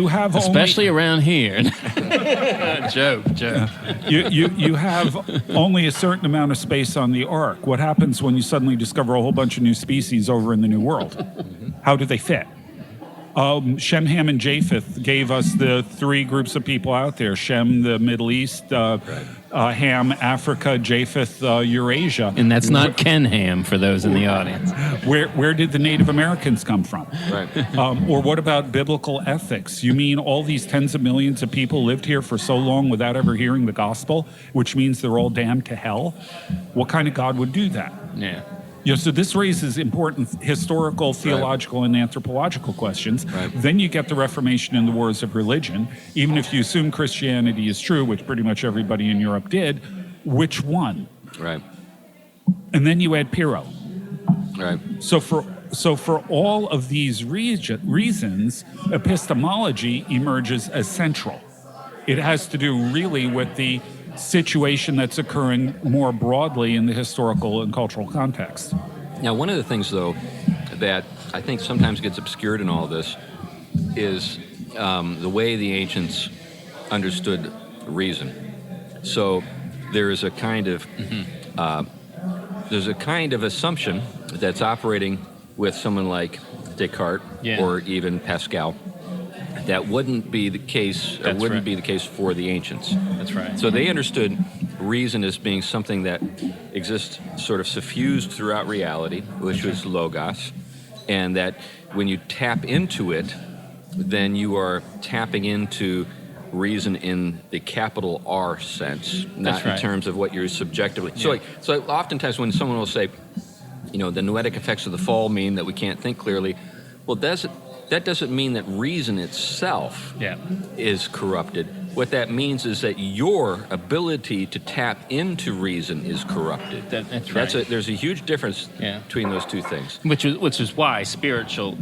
have especially around here. Joke. You have only a certain amount of space on the ark. What happens when you suddenly discover a whole bunch of new species over in the New World? How do they fit? Shem, Ham, and Japheth gave us the 3 groups of people out there. Shem, the Middle East, Ham, Africa, Japheth, Eurasia. And that's not Ken Ham for those in the audience. Where did the Native Americans come from? Right. Or what about biblical ethics? You mean all these tens of millions of people lived here for so long without ever hearing the gospel, which means they're all damned to hell? What kind of God would do that? Yeah. So this raises important historical, theological, and anthropological questions. Right. Then you get the Reformation and the wars of religion. Even if you assume Christianity is true, which pretty much everybody in Europe did, which one? Right. And then you add Pyrrho. Right. So for all of these reasons, epistemology emerges as central. It has to do really with the situation that's occurring more broadly in the historical and cultural context. Now, one of the things, though, that I think sometimes gets obscured in all of this is the way the ancients understood reason. So there is a kind of assumption that's operating with someone like Descartes or even Pascal that wouldn't be the case, or wouldn't be the case for the ancients. That's right. So they understood reason as being something that exists sort of suffused throughout reality, which was logos, and that when you tap into it, then you are tapping into reason in the capital R sense, not in terms of what you're subjectively. Yeah. So oftentimes when someone will say, the noetic effects of the fall mean that we can't think clearly, well, that doesn't mean that reason itself is corrupted. What that means is that your ability to tap into reason is corrupted. That's right. There's a huge difference between those two things. Which is why spiritual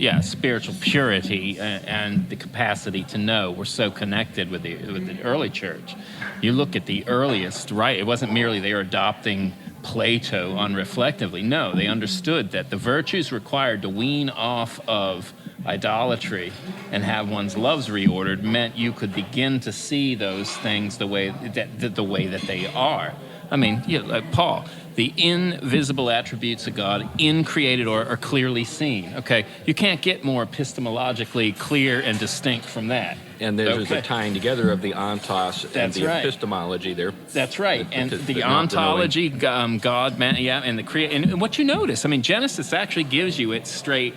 purity and the capacity to know were so connected with the early church. You look at the earliest, right? It wasn't merely they were adopting Plato unreflectively. No, they understood that the virtues required to wean off of idolatry and have one's loves reordered meant you could begin to see those things the way that they are. I mean, like Paul, the invisible attributes of God in created order are clearly seen. Okay, you can't get more epistemologically clear and distinct from that. And there's a tying together of the ontos and the epistemology there. That's right. And the ontology, God, man, and the and what you notice, I mean, Genesis actually gives you it straight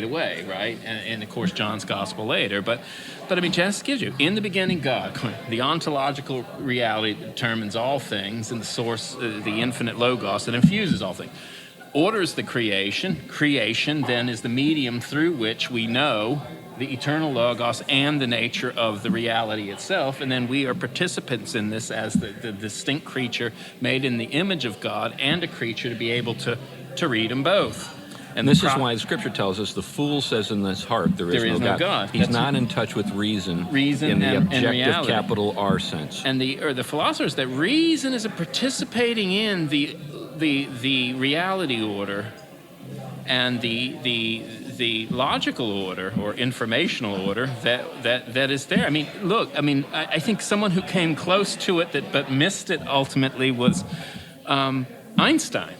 away, right? And of course, John's gospel later. But I mean, Genesis gives you, in the beginning, God. The ontological reality determines all things, and the source, the infinite logos that infuses all things. Orders the creation. Creation then is the medium through which we know the eternal logos and the nature of the reality itself, and then we are participants in this as the distinct creature made in the image of God and a creature to be able to read them both. And this is why the scripture tells us the fool says in his heart there is no God. He's not in touch with reason in the objective capital R sense. And the philosophers that reason is a participating in the reality order and the logical order or informational order that is there. I mean, look, I think someone who came close to it but missed it ultimately was Einstein.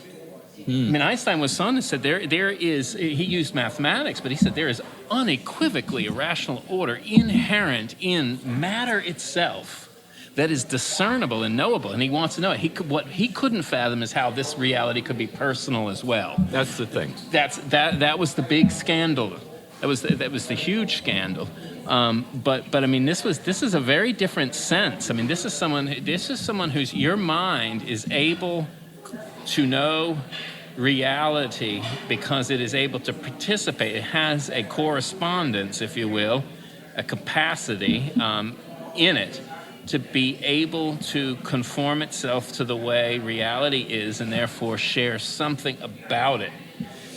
I mean, Einstein was son and said there is, he used mathematics, but he said there is unequivocally a rational order inherent in matter itself that is discernible and knowable, and he wants to know it. What he couldn't fathom is how this reality could be personal as well. That's the thing. That was the big scandal. That was the huge scandal. But I mean, this is a very different sense. I mean, this is someone whose your mind is able to know reality because it is able to participate. It has a correspondence, if you will, a capacity in it to be able to conform itself to the way reality is and therefore share something about it.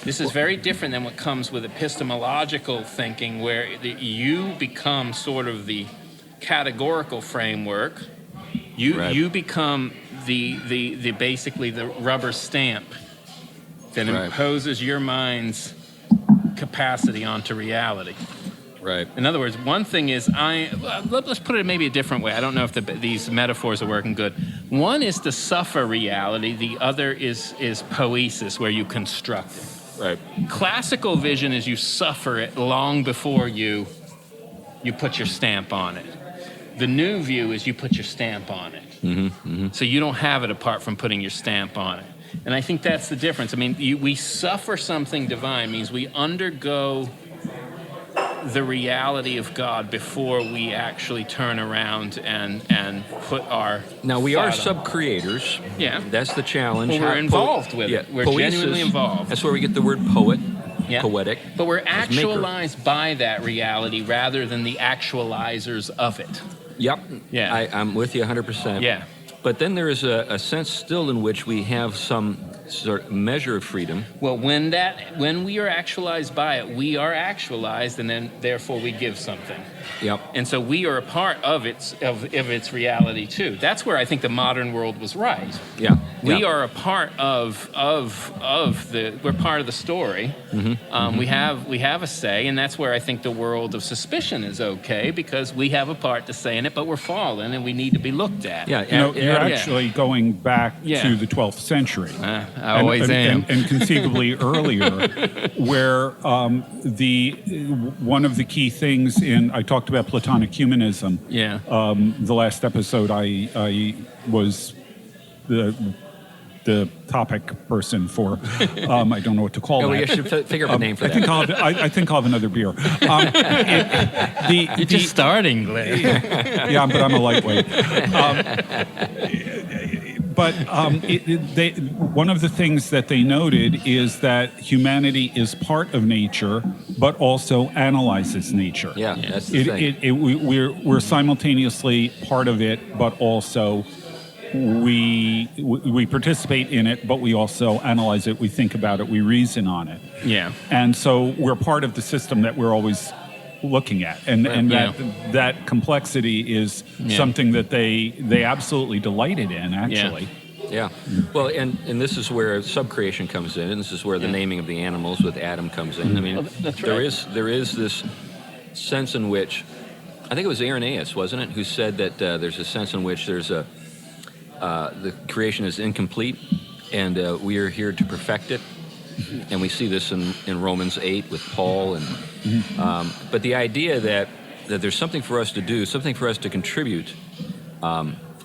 This is very different than what comes with epistemological thinking, where you become sort of the categorical framework. You become the basically the rubber stamp that imposes your mind's capacity onto reality. Right. In other words, one thing is let's put it maybe a different way. I don't know if these metaphors are working good. One is to suffer reality. The other is poiesis, where you construct it. Right. Classical vision is you suffer it long before you put your stamp on it. The new view is you put your stamp on it. Mm-hmm, mm-hmm. So you don't have it apart from putting your stamp on it. And I think that's the difference. I mean, we suffer something divine means we undergo the reality of God before we actually turn around and put our Now, we are sub-creators. Yeah. That's the challenge. Well, we're involved with it. We're genuinely involved. That's where we get the word poet, poetic. But we're actualized by that reality rather than the actualizers of it. Yep. Yeah. I'm with you 100%. Yeah. But then there is a sense still in which we have some sort of measure of freedom. Well, when we are actualized by it, we are actualized, and then therefore we give something. Yep. And so we are a part of its reality too. That's where I think the modern world was right. Yeah. We are a part of we're part of the story. Mm-hmm. We have a say, and that's where I think the world of suspicion is okay, because we have a part to say in it, but we're fallen and we need to be looked at. Yeah. You're actually going back to the 12th century. I always am. And conceivably earlier, where one of the key things I talked about Platonic humanism. Yeah. The last episode, I was the topic person for. I don't know what to call that. We should figure out a name for that. I think I'll have another beer. You're just starting, Glenn. Yeah, but I'm a lightweight. But one of the things that they noted is that humanity is part of nature, but also analyzes nature. Yeah, that's the thing. We're simultaneously part of it, but also we participate in it, but we also analyze it, we think about it, we reason on it. Yeah. And so we're part of the system that we're always looking at, and that complexity is something that they absolutely delighted in, actually. Yeah. Well, and this is where subcreation comes in, and this is where the naming of the animals with Adam comes in. I mean, there is this sense in which, I think it was Irenaeus, wasn't it, who said that there's a sense in which there's the creation is incomplete, and we are here to perfect it. And we see this in Romans 8 with Paul. But the idea that there's something for us to do, something for us to contribute,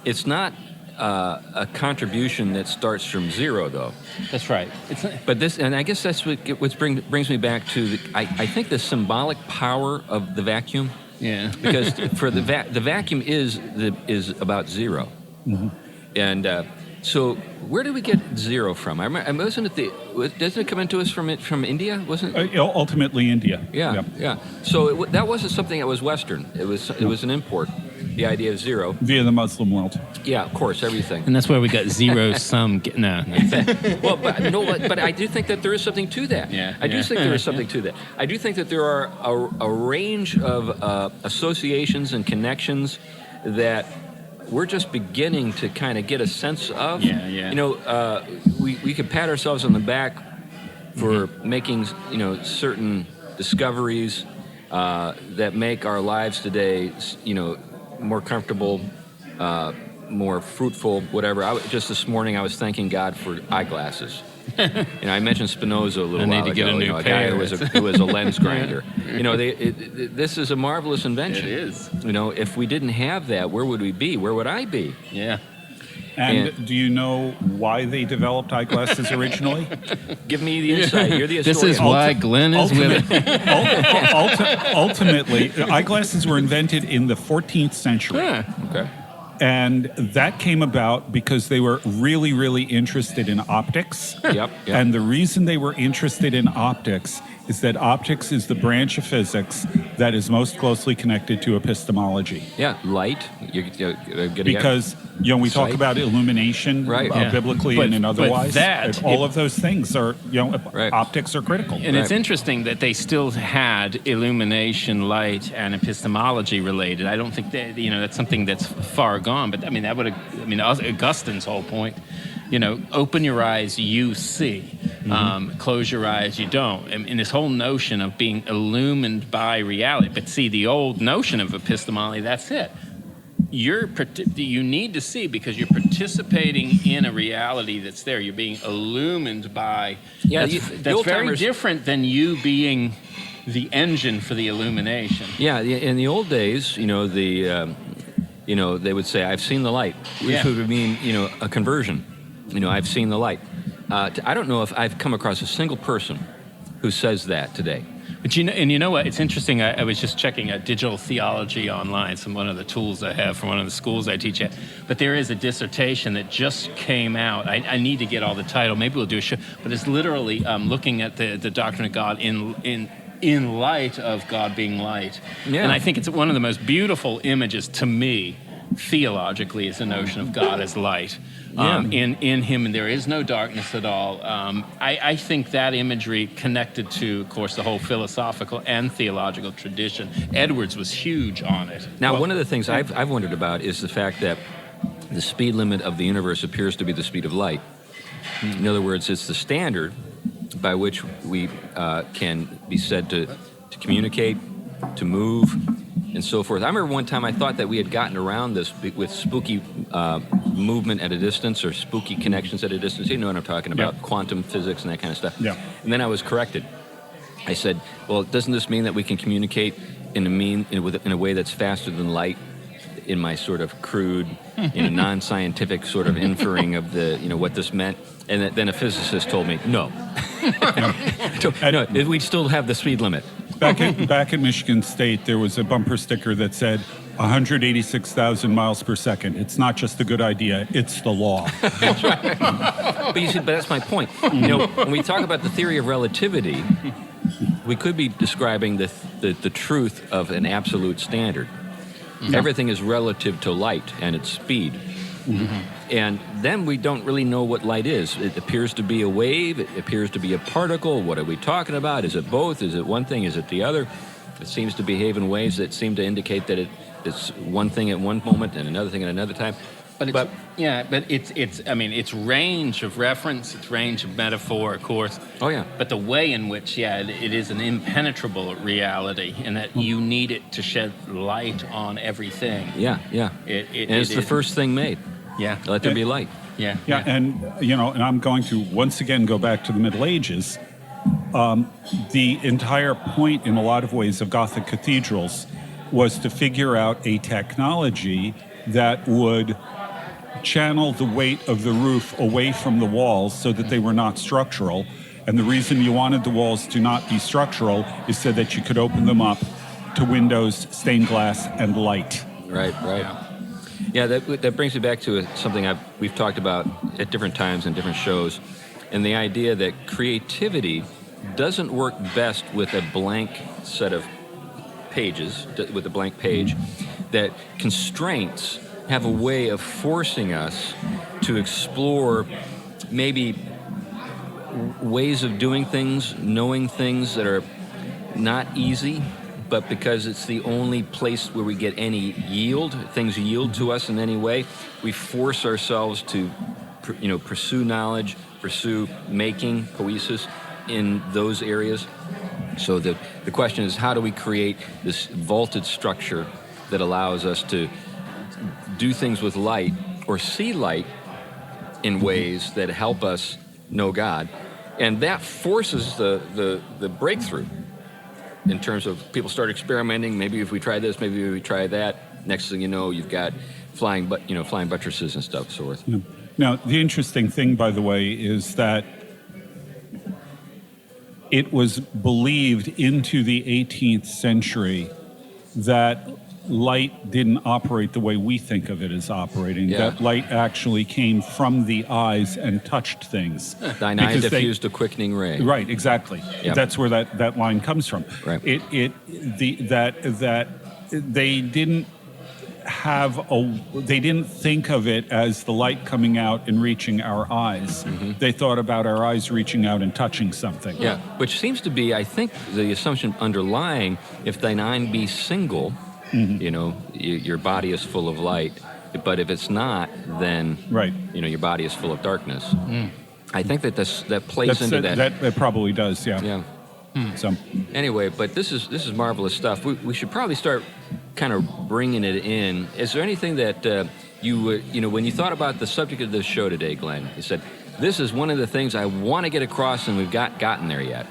it's not a contribution that starts from zero, though. That's right. But this, and I guess that's what brings me back to, I think, the symbolic power of the vacuum. Yeah. Because for the vacuum is about zero. Mm-hmm. And so where did we get zero from? I remember, doesn't it come into us from India? Wasn't it? Ultimately India. Yeah. So that wasn't something that was Western. It was an import. The idea of zero via the Muslim world. Yeah, of course, everything. And that's where we got zero sum. No. Well, but I do think that there is something to that. I do think there is something to that. I do think that there are a range of associations and connections that we're just beginning to kind of get a sense of. Yeah. You know, we could pat ourselves on the back for making, certain discoveries that make our lives today, more comfortable, more fruitful, whatever. Just this morning I was thanking God for eyeglasses. I mentioned Spinoza a little while ago. I need to get a new a pair. guy who was a lens grinder. This is a marvelous invention. It is. If we didn't have that, where would we be? Where would I be? Yeah. And do you know why they developed eyeglasses originally? Give me the insight. You're the historian. This is why Glenn is with it. Ultimately, eyeglasses were invented in the 14th century. Okay. And that came about because they were really, really interested in optics. Yep. And the reason they were interested in optics is that optics is the branch of physics that is most closely connected to epistemology. Yeah, light. You're getting Because, we talk Sight. about illumination, Right. biblically and otherwise. And all of those things are, Right. optics are critical. And it's interesting that they still had illumination, light, and epistemology related. I don't think that, that's something that's far gone. But Augustine's whole point, open your eyes, you see. Close your eyes, you don't. And this whole notion of being illumined by reality. But see, the old notion of epistemology, that's it. You need to see because you're participating in a reality that's there. You're being illumined by. Yeah, that's very different than you being the engine for the illumination. Yeah, in the old days, they would say, "I've seen the light," which would mean, a conversion. I've seen the light. I don't know if I've come across a single person who says that today. But you know what? It's interesting. I was just checking out digital theology online, one of the tools I have from one of the schools I teach at. But there is a dissertation that just came out. I need to get all the title. Maybe we'll do a show. But it's literally looking at the doctrine of God in light of God being light. Yeah. And I think it's one of the most beautiful images to me, theologically, is the notion of God as light. In him, and there is no darkness at all. I think that imagery connected to, of course, the whole philosophical and theological tradition. Edwards was huge on it. Now, one of the things I've wondered about is the fact that the speed limit of the universe appears to be the speed of light. In other words, it's the standard by which we can be said to communicate, to move, and so forth. I remember one time I thought that we had gotten around this with spooky movement at a distance or spooky connections at a distance. You know what I'm talking about, quantum physics and that kind of stuff. Yeah. And then I was corrected. I said, well, doesn't this mean that we can communicate in a way that's faster than light? In my sort of crude, non-scientific sort of inferring of the, what this meant. And then a physicist told me, no. No, we still have the speed limit. Back at Michigan State, there was a bumper sticker that said 186,000 miles per second. It's not just a good idea, it's the law. That's right. But that's my point. When we talk about the theory of relativity, we could be describing the truth of an absolute standard. Mm-hmm. Everything is relative to light and its speed. Mm-hmm. And then we don't really know what light is. It appears to be a wave. It appears to be a particle. What are we talking about? Is it both? Is it one thing? Is it the other? It seems to behave in ways that seem to indicate that it's one thing at one moment and another thing at another time. But its range of reference, its range of metaphor, of course. Oh, yeah. But the way in which, it is an impenetrable reality, and that you need it to shed light on everything. Yeah. It's the first thing made. Yeah. Let there be light. Yeah. And, and I'm going to once again go back to the Middle Ages. The entire point, in a lot of ways, of Gothic cathedrals was to figure out a technology that would channel the weight of the roof away from the walls so that they were not structural. And the reason you wanted the walls to not be structural is so that you could open them up to windows, stained glass, and light. Right. Yeah, that brings me back to something we've talked about at different times in different shows, and the idea that creativity doesn't work best with a blank set of pages, with a blank page, that constraints have a way of forcing us to explore maybe ways of doing things, knowing things that are not easy, but because it's the only place where we get any yield, things yield to us in any way, we force ourselves to, pursue knowledge, pursue making, poiesis, in those areas. So the question is, how do we create this vaulted structure that allows us to do things with light or see light in ways that help us know God? And that forces the breakthrough in terms of people start experimenting. Maybe if we try this, maybe we try that. Next thing you know, you've got flying buttresses and stuff, so forth. Yeah. Now, the interesting thing, by the way, is that it was believed into the 18th century that light didn't operate the way we think of it as operating. Yeah. That light actually came from the eyes and touched things. Thine eye diffused a quickening ray. Right, exactly. Yep. That's where that line comes from. Right. That they didn't they didn't think of it as the light coming out and reaching our eyes. Mm-hmm. They thought about our eyes reaching out and touching something. Yeah, which seems to be, I think, the assumption underlying, if thine eye be single, mm-hmm. Your body is full of light. But if it's not, then right. Your body is full of darkness. Mm. I think that plays into that. That probably does, yeah. Yeah. So anyway, but this is marvelous stuff. We should probably start kind of bringing it in. Is there anything that you would, when you thought about the subject of this show today, Glenn, you said, this is one of the things I want to get across and we've gotten there yet?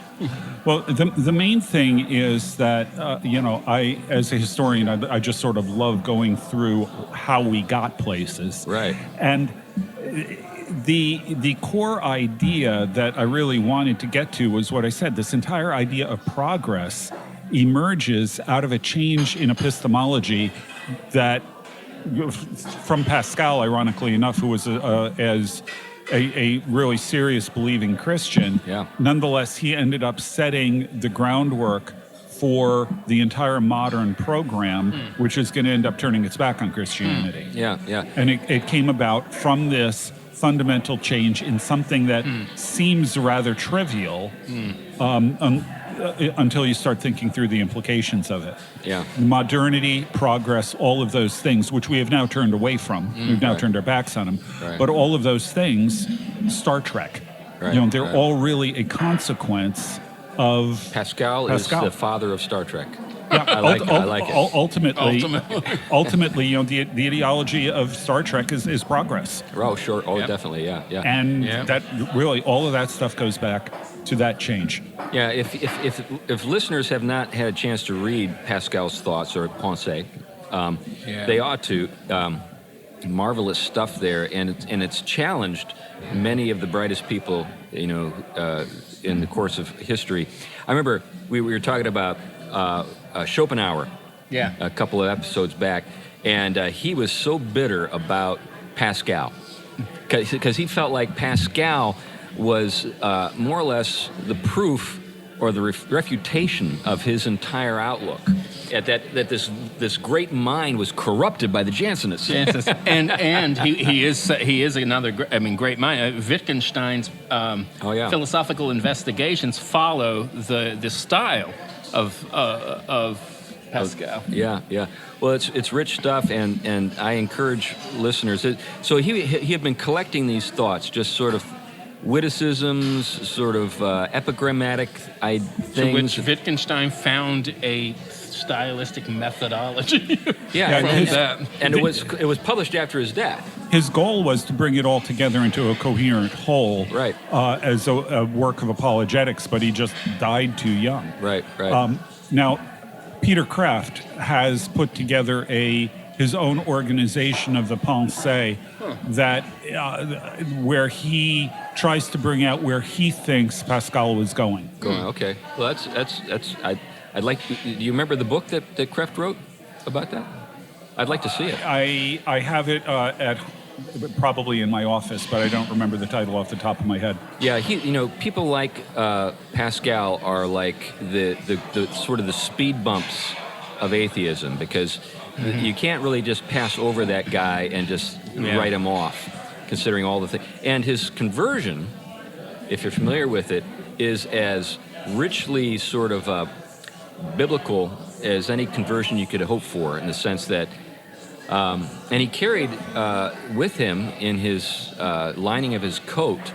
Well, the main thing is that, I, as a historian, I just sort of love going through how we got places. Right. And the core idea that I really wanted to get to was what I said. This entire idea of progress emerges out of a change in epistemology that, from Pascal, ironically enough, who was a really serious believing Christian. Yeah. Nonetheless, he ended up setting the groundwork for the entire modern program, which is going to end up turning its back on Christianity. Yeah, yeah. And it came about from this fundamental change in something that seems rather trivial until you start thinking through the implications of it. Yeah. Modernity, progress, all of those things, which we have now turned away from. We've now turned our backs on them. Right. But all of those things, Star Trek, they're all really a consequence of Pascal is the father of Star Trek. Yeah, I like it. Ultimately, the ideology of Star Trek is progress. Oh, sure. Oh, definitely. Yeah, yeah. And that really, all of that stuff goes back to that change. Yeah. If listeners have not had a chance to read Pascal's thoughts or pensées, they ought to. Marvelous stuff there, and it's challenged many of the brightest people, in the course of history. I remember we were talking about Schopenhauer a couple of episodes back, and he was so bitter about Pascal because he felt like Pascal was more or less the proof or the refutation of his entire outlook. That this great mind was corrupted by the Jansenists. and he is another great mind. Wittgenstein's philosophical investigations follow the style of Pascal. Yeah. Well, it's rich stuff, and I encourage listeners. So he had been collecting these thoughts, just sort of witticisms, sort of epigrammatic things. To which Wittgenstein found a stylistic methodology. And it was published after his death. His goal was to bring it all together into a coherent whole, right? As a work of apologetics, but he just died too young. Right. Now, Peter Kraft has put together his own organization of the pensée that where he tries to bring out where he thinks Pascal was going. Okay. Well, that's I'd like. Do you remember the book that Kraft wrote about that? I'd like to see it. I have it at probably in my office, but I don't remember the title off the top of my head. Yeah, people like Pascal are like the sort of the speed bumps of atheism, because you can't really just pass over that guy and just write him off, considering all the things. And his conversion, if you're familiar with it, is as richly sort of biblical as any conversion you could hope for, in the sense that, and he carried with him in his lining of his coat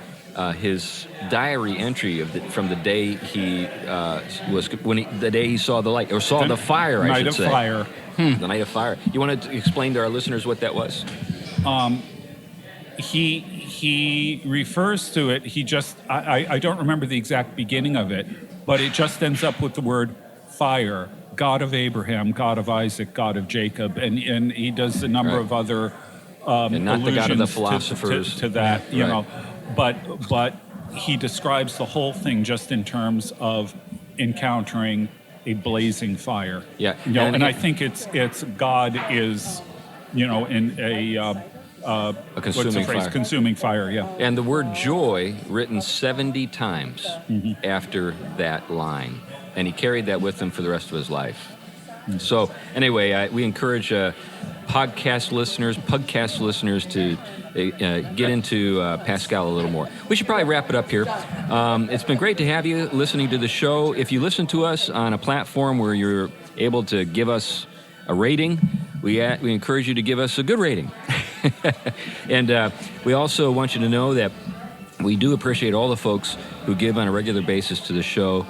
his diary entry from the day he the day he saw the light, or saw the fire, I should say. Night of fire. The night of fire. You want to explain to our listeners what that was? He refers to it. He just I don't remember the exact beginning of it, but it just ends up with the word fire. God of Abraham, God of Isaac, God of Jacob, and he does a number of other and not the God of the allusions philosophers to that, you know. But he describes the whole thing just in terms of encountering a blazing fire. Yeah, you know, and I think it's God is, you know, in a consuming fire. Consuming fire, yeah. And the word joy written 70 times after that line. And he carried that with him for the rest of his life. So anyway, we encourage Pugcast listeners to get into Pascal a little more. We should probably wrap it up here. It's been great to have you listening to the show. If you listen to us on a platform where you're able to give us a rating, we encourage you to give us a good rating. And we also want you to know that we do appreciate all the folks who give on a regular basis to the show.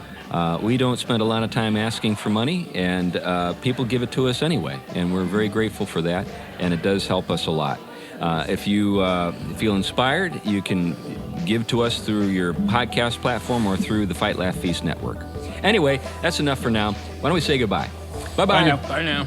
We don't spend a lot of time asking for money, and people give it to us anyway, and we're very grateful for that, and it does help us a lot. If you feel inspired, you can give to us through your podcast platform or through the Fight, Laugh, Feast network. Anyway, that's enough for now. Why don't we say goodbye? Bye-bye. Bye now.